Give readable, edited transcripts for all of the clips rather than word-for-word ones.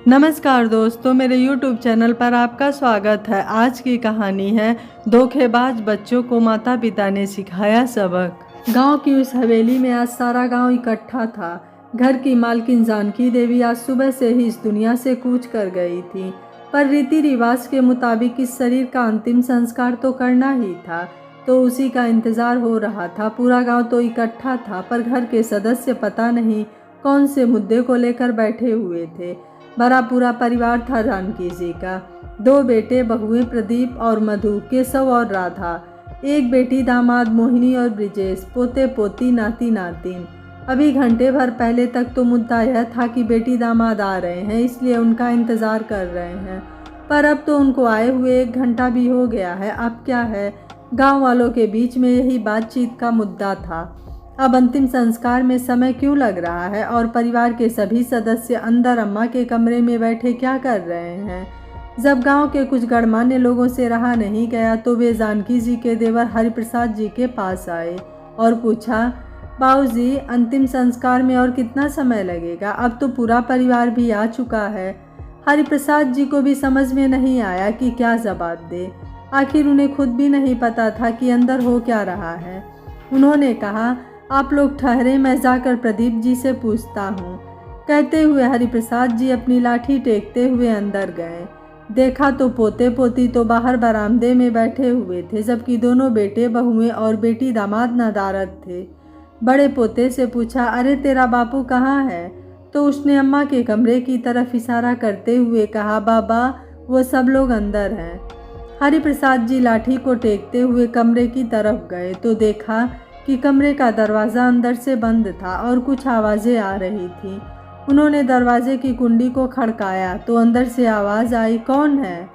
नमस्कार दोस्तों, मेरे YouTube चैनल पर आपका स्वागत है। आज की कहानी है धोखेबाज बच्चों को माता पिता ने सिखाया सबक। गांव की उस हवेली में आज सारा गांव इकट्ठा था। घर की मालकिन जानकी देवी आज सुबह से ही इस दुनिया से कूच कर गई थी, पर रीति रिवाज के मुताबिक इस शरीर का अंतिम संस्कार तो करना ही था, तो उसी का इंतजार हो रहा था। पूरा गाँव तो इकट्ठा था, पर घर के सदस्य पता नहीं कौन से मुद्दे को लेकर बैठे हुए थे। बड़ा पूरा परिवार था जानकी जी का। 2 बेटे बहुएं प्रदीप और मधु, केशव और राधा, एक बेटी दामाद मोहिनी और ब्रिजेश, पोते पोती नाती नातिन। अभी घंटे भर पहले तक तो मुद्दा यह था कि बेटी दामाद आ रहे हैं, इसलिए उनका इंतज़ार कर रहे हैं, पर अब तो उनको आए हुए 1 घंटा भी हो गया है। अब क्या है, गांव वालों के बीच में यही बातचीत का मुद्दा था। अब अंतिम संस्कार में समय क्यों लग रहा है और परिवार के सभी सदस्य अंदर अम्मा के कमरे में बैठे क्या कर रहे हैं। जब गांव के कुछ गणमान्य लोगों से रहा नहीं गया तो वे जानकी जी के देवर हरिप्रसाद जी के पास आए और पूछा, बाबूजी, अंतिम संस्कार में और कितना समय लगेगा? अब तो पूरा परिवार भी आ चुका है। हरिप्रसाद जी को भी समझ में नहीं आया कि क्या जवाब दे। आखिर उन्हें खुद भी नहीं पता था कि अंदर हो क्या रहा है। उन्होंने कहा, आप लोग ठहरे, मैं जाकर प्रदीप जी से पूछता हूँ। कहते हुए हरिप्रसाद जी अपनी लाठी टेकते हुए अंदर गए। देखा तो पोते पोती तो बाहर बरामदे में बैठे हुए थे, जबकि दोनों बेटे बहुएं और बेटी दामाद नदारद थे। बड़े पोते से पूछा, अरे तेरा बापू कहाँ है? तो उसने अम्मा के कमरे की तरफ इशारा करते हुए कहा, बाबा, वो सब लोग अंदर हैं। हरिप्रसाद जी लाठी को टेकते हुए कमरे की तरफ गए तो देखा कि कमरे का दरवाज़ा अंदर से बंद था और कुछ आवाज़ें आ रही थी। उन्होंने दरवाजे की कुंडी को खड़काया तो अंदर से आवाज़ आई, कौन है?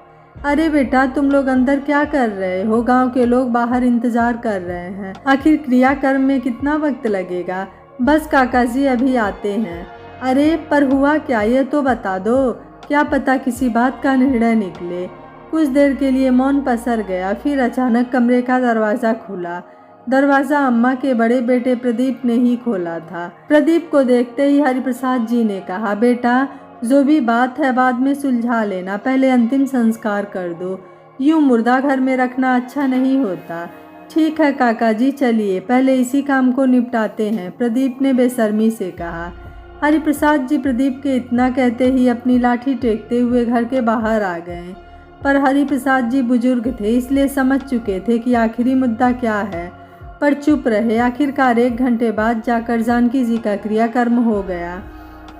अरे बेटा, तुम लोग अंदर क्या कर रहे हो? गांव के लोग बाहर इंतजार कर रहे हैं। आखिर क्रियाकर्म में कितना वक्त लगेगा? बस काका जी अभी आते हैं। अरे पर हुआ क्या, ये तो बता दो। क्या पता किसी बात का निर्णय निकले। कुछ देर के लिए मौन पसर गया, फिर अचानक कमरे का दरवाज़ा खुला। दरवाज़ा अम्मा के बड़े बेटे प्रदीप ने ही खोला था। प्रदीप को देखते ही हरिप्रसाद जी ने कहा, बेटा, जो भी बात है बाद में सुलझा लेना, पहले अंतिम संस्कार कर दो। यूं मुर्दा घर में रखना अच्छा नहीं होता। ठीक है काका जी, चलिए पहले इसी काम को निपटाते हैं, प्रदीप ने बेशर्मी से कहा। हरिप्रसाद जी प्रदीप के इतना कहते ही अपनी लाठी टेकते हुए घर के बाहर आ गए, पर हरिप्रसाद जी बुजुर्ग थे, इसलिए समझ चुके थे कि आखिरी मुद्दा क्या है, पर चुप रहे। आखिरकार 1 घंटे बाद जाकर जानकी जी का क्रियाकर्म हो गया।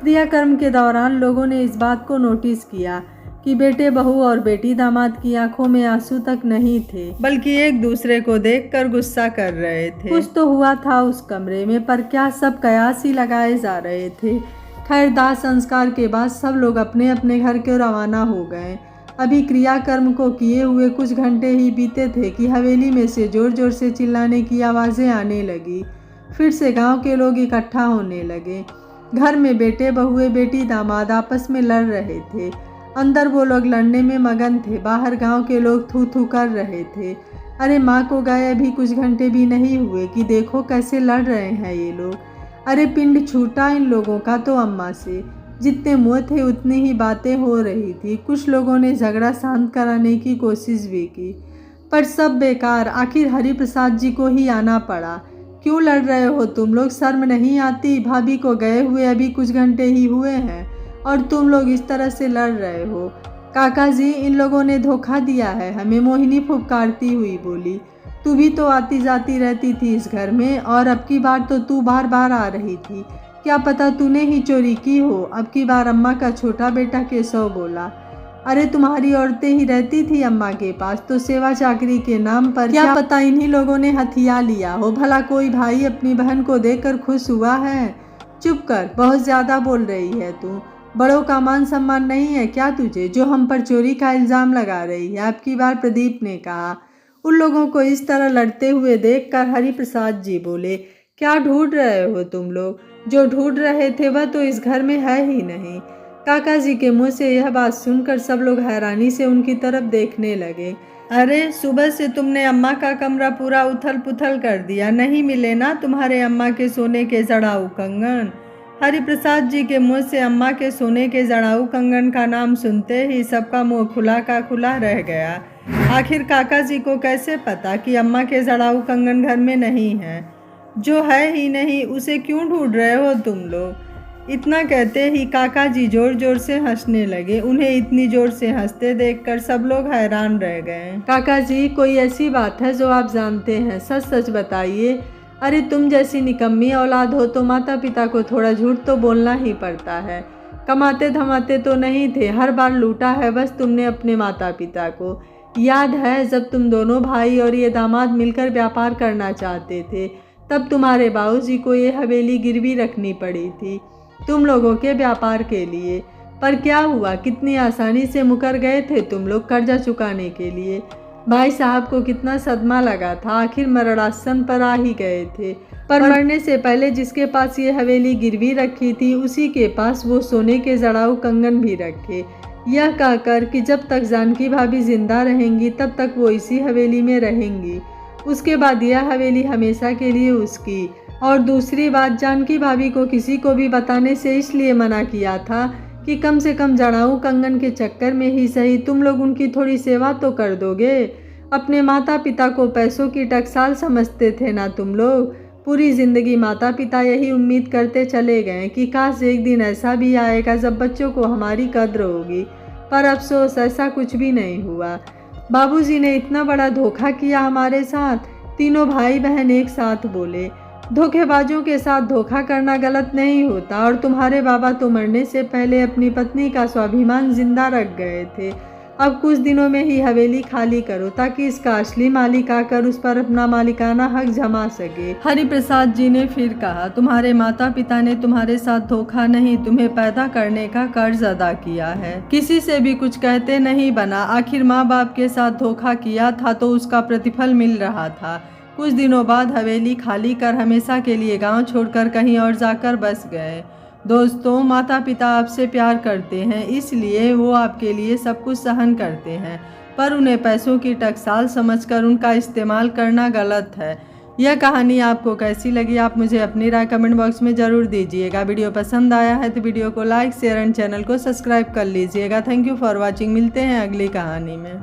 क्रियाकर्म के दौरान लोगों ने इस बात को नोटिस किया कि बेटे बहू और बेटी दामाद की आंखों में आंसू तक नहीं थे, बल्कि एक दूसरे को देखकर गुस्सा कर रहे थे। कुछ तो हुआ था उस कमरे में, पर क्या सब कयास ही लगाए जा रहे थे। खैर, दाह संस्कार के बाद सब लोग अपने अपने घर को रवाना हो गए। अभी क्रियाकर्म को किए हुए कुछ घंटे ही बीते थे कि हवेली में से जोर जोर से चिल्लाने की आवाज़ें आने लगी। फिर से गांव के लोग इकट्ठा होने लगे। घर में बेटे बहुए बेटी दामाद आपस में लड़ रहे थे। अंदर वो लोग लड़ने में मगन थे, बाहर गांव के लोग थू थू कर रहे थे। अरे माँ को गए अभी कुछ घंटे भी नहीं हुए कि देखो कैसे लड़ रहे हैं ये लोग। अरे पिंड छूटा इन लोगों का तो अम्मा से। जितने मुँह थे उतनी ही बातें हो रही थी। कुछ लोगों ने झगड़ा शांत कराने की कोशिश भी की, पर सब बेकार। आखिर हरिप्रसाद जी को ही आना पड़ा। क्यों लड़ रहे हो तुम लोग? शर्म नहीं आती? भाभी को गए हुए अभी कुछ घंटे ही हुए हैं और तुम लोग इस तरह से लड़ रहे हो। काका जी, इन लोगों ने धोखा दिया है हमें, मोहिनी फुफकारती हुई बोली। तू भी तो आती जाती रहती थी इस घर में, और अब की बार तो तू बार बार आ रही थी। क्या पता तूने ही चोरी की हो। अब की बार अम्मा का छोटा बेटा केशव बोला, अरे तुम्हारी औरतें ही रहती थी अम्मा के पास, तो सेवा चाकरी के नाम पर क्या पता इन्हीं लोगों ने हथिया लिया हो। भला कोई भाई अपनी बहन को देखकर खुश हुआ है? चुप कर, बहुत ज़्यादा बोल रही है तू। बड़ों का मान सम्मान नहीं है क्या तुझे, जो हम पर चोरी का इल्ज़ाम लगा रही है? अब की बार प्रदीप ने कहा। उन लोगों को इस तरह लड़ते हुए देखकर हरिप्रसाद जी बोले, क्या ढूंढ रहे हो तुम लोग? जो ढूंढ रहे थे वह तो इस घर में है ही नहीं। काका जी के मुंह से यह बात सुनकर सब लोग हैरानी से उनकी तरफ देखने लगे। अरे सुबह से तुमने अम्मा का कमरा पूरा उथल पुथल कर दिया, नहीं मिले ना तुम्हारे अम्मा के सोने के जड़ाऊ कंगन? हरिप्रसाद जी के मुंह से अम्मा के सोने के जड़ाऊ कंगन का नाम सुनते ही सबका मुंह खुला का खुला रह गया। आखिर काका जी को कैसे पता कि अम्मा के जड़ाऊ कंगन घर में नहीं है? जो है ही नहीं उसे क्यों ढूंढ रहे हो तुम लोग? इतना कहते ही काका जी जोर जोर से हंसने लगे। उन्हें इतनी जोर से हंसते देखकर सब लोग हैरान रह गए। काका जी, कोई ऐसी बात है जो आप जानते हैं? सच सच बताइए। अरे तुम जैसी निकम्मी औलाद हो तो माता पिता को थोड़ा झूठ तो बोलना ही पड़ता है। कमाते धमाते तो नहीं थे, हर बार लूटा है बस तुमने अपने माता पिता को। याद है जब तुम दोनों भाई और ये दामाद मिलकर व्यापार करना चाहते थे, तब तुम्हारे बाबूजी को ये हवेली गिरवी रखनी पड़ी थी तुम लोगों के व्यापार के लिए। पर क्या हुआ, कितनी आसानी से मुकर गए थे तुम लोग कर्जा चुकाने के लिए। भाई साहब को कितना सदमा लगा था, आखिर मरणासन पर आ ही गए थे। पर मरने से पहले जिसके पास ये हवेली गिरवी रखी थी उसी के पास वो सोने के जड़ाऊ कंगन भी रखे, यह कहकर कि जब तक जानकी भाभी जिंदा रहेंगी तब तक वो इसी हवेली में रहेंगी। उसके बाद यह हवेली हमेशा के लिए उसकी। और दूसरी बात, जानकी भाभी को किसी को भी बताने से इसलिए मना किया था कि कम से कम जड़ाऊ कंगन के चक्कर में ही सही तुम लोग उनकी थोड़ी सेवा तो कर दोगे। अपने माता पिता को पैसों की टकसाल समझते थे ना तुम लोग। पूरी ज़िंदगी माता पिता यही उम्मीद करते चले गए कि काश एक दिन ऐसा भी आएगा जब बच्चों को हमारी कद्र होगी। पर अफसोस ऐसा कुछ भी नहीं हुआ। बाबूजी ने इतना बड़ा धोखा किया हमारे साथ। तीनों भाई बहन एक साथ बोले, धोखेबाजों के साथ धोखा करना गलत नहीं होता। और तुम्हारे बाबा तो मरने से पहले अपनी पत्नी का स्वाभिमान जिंदा रख गए थे। अब कुछ दिनों में ही हवेली खाली करो ताकि इसका असली मालिक आकर उस पर अपना मालिकाना हक जमा सके। हरिप्रसाद जी ने फिर कहा, तुम्हारे माता पिता ने तुम्हारे साथ धोखा नहीं, तुम्हें पैदा करने का कर्ज अदा किया है। किसी से भी कुछ कहते नहीं बना। आखिर माँ बाप के साथ धोखा किया था तो उसका प्रतिफल मिल रहा था। कुछ दिनों बाद हवेली खाली कर हमेशा के लिए गांव छोड़कर कहीं और जाकर बस गए। दोस्तों, माता पिता आपसे प्यार करते हैं इसलिए वो आपके लिए सब कुछ सहन करते हैं, पर उन्हें पैसों की टकसाल समझकर उनका इस्तेमाल करना गलत है। यह कहानी आपको कैसी लगी आप मुझे अपनी राय कमेंट बॉक्स में ज़रूर दीजिएगा। वीडियो पसंद आया है तो वीडियो को लाइक शेयर एंड चैनल को सब्सक्राइब कर लीजिएगा। Thank you for watching. मिलते हैं अगली कहानी में।